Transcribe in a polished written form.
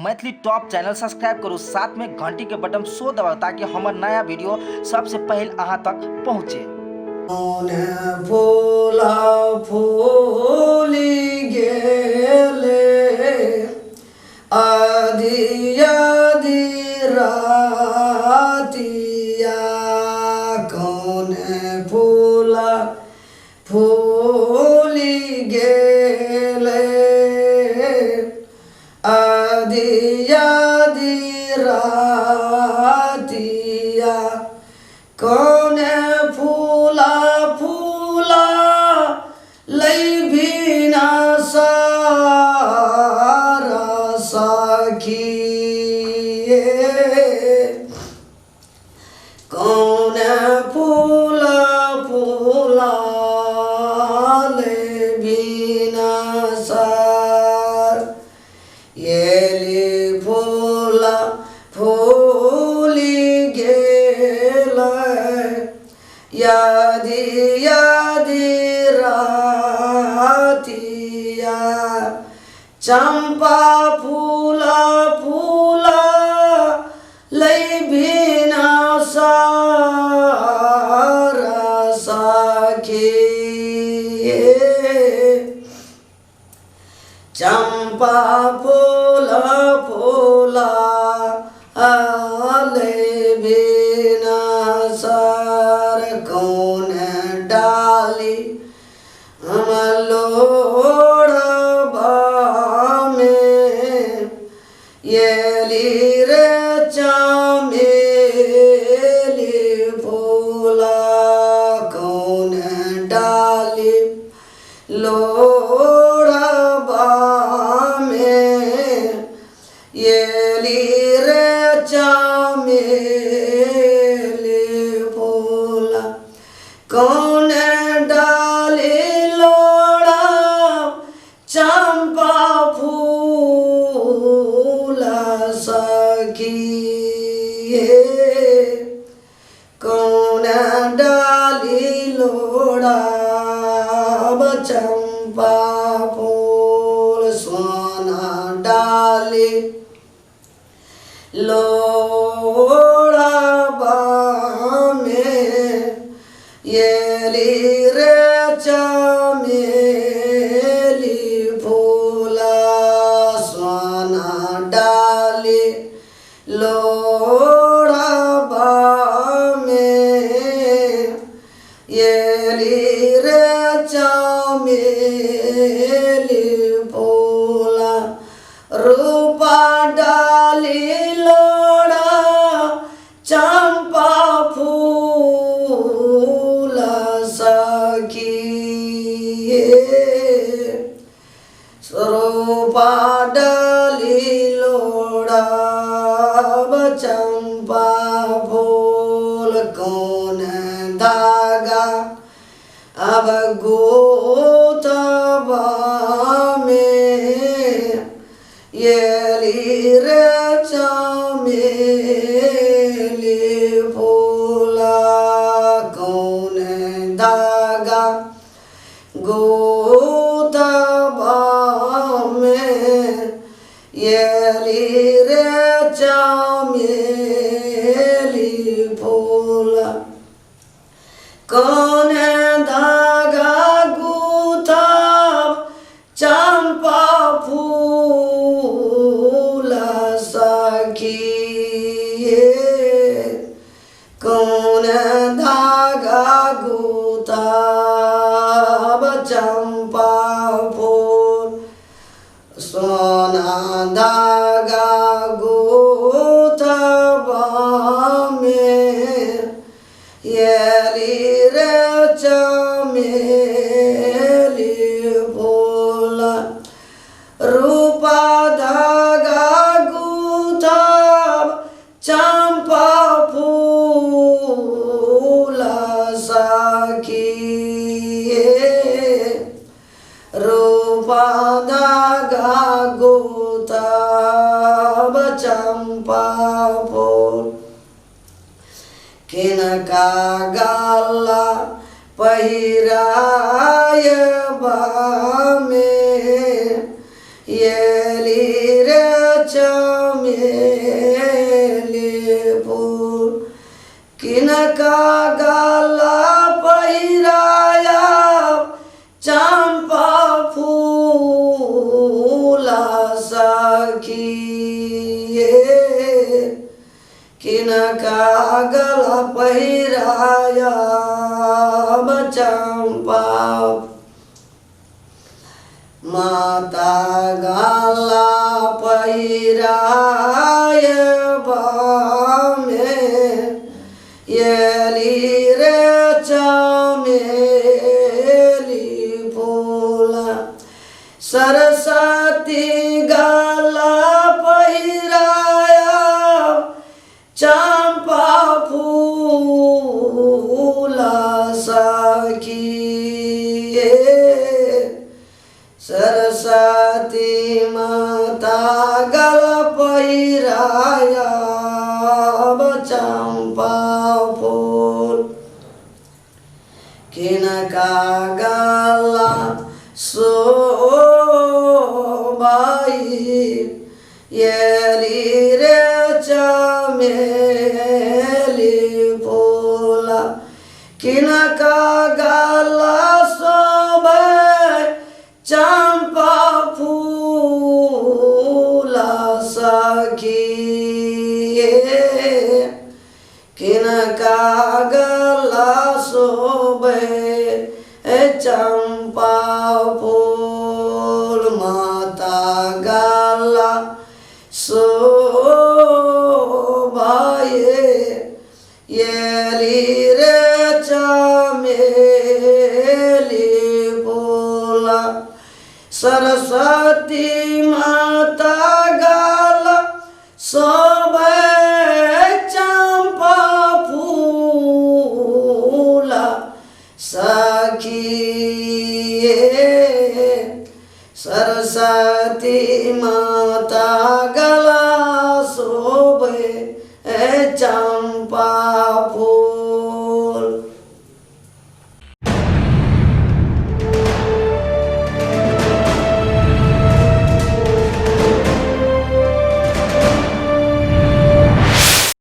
Maithili top channel subscribe करू, साथ में घंटी के बटन सो दबाओ ताकि हमार नया वीडियो सबसे पहले अहाँ तक पहुँचे। फूला फूली गेले आदि आदि रातिया कौन फूला फूली गेले आदि आदि रातिया कौन फूला फूला लई बिना सारा सखी कौन फूला फूला लई बिना सार येली फूला फूली गेला यादी यादी रातिया चंपा फूला फूला लई बिना सारा सखी चंपा फूला फूला लई बिना सार कौन डाली हम लोड़बा में येली रे चमेली फूला कौन डाली लोड़बा में येली रे चमेली फूला कौन डाली लोड़ा चंपा फूला सखी कौन डाली लोड़ा चंपा फूल सोना डाली लोड़बा में येली रे चमेली फूला सोना डाली लोड़बा में येली रे चमेली फूला रूपा डाली लोड़ा चंपा फूला सखी रूपा डाली लोड़ा चंपा फूल कौन धागा अब गोतबा में येली रे चमेली फूला कौन धागा गोतबा में येली रे चमेली फूला कौन धागा गुथब चंपा फूला सखी कौन धागा गुथब चंपा फूल सोना धागा गुथबा में येली रे चमेली फूला रूपा धागा गुथब चंपा फूला सखी रूपा धागा गुथब चंपा फूल किनका गाला पहिराय बा में येली रे किनका गला पहिराया चम्पा माता गला पहिराय बामे येली रे चमेली फूला सरस्वती गला पहिराया चंपा फूला सखी सरस्वती माता गला पहिराया चंपा फूल किनका गला शोभाई येली रे चमेली फूला किनका गला शोभाई चंपा फूला सखी किनका गला शोभे चंपा फूल माता गला शोभाए येली रे चमेली फूला सरस्वती माता गला शोभे चंपा फूला सखी सरस्वती माता